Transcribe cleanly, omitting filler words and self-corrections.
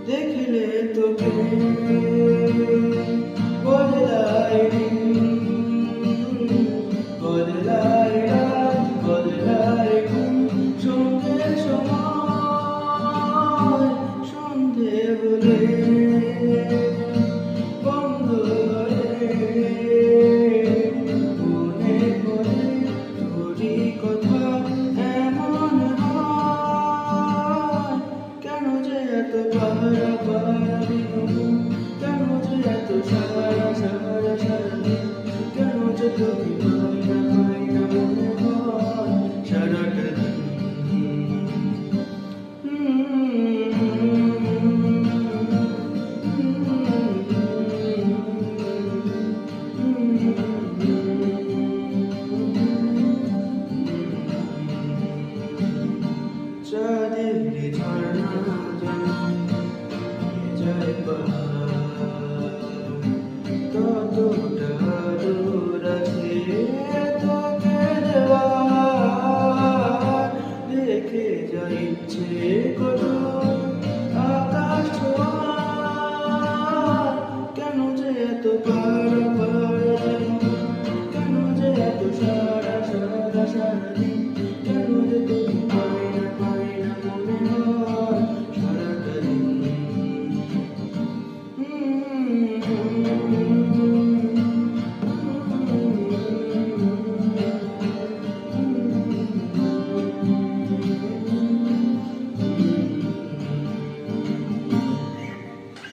দেখলে তোকে বদলায় বদলায় রাত বদলায় ঘুম সন্ধে সময় সন্ধে হলে বন্ধ মনে পড়ে তোরই কথা এমন হয় কেন যে এত পাহারা পাহারা দিন কেন যে এত সাহারা সাহারা সারাদিন কেন যে তোকে পাইনা পাইনা মনে হয় সারাটা দিন চাঁদের ঝর্ণা যায় কতটা দূর আছে তোকে দেওয়া দেখে যা ইচ্ছে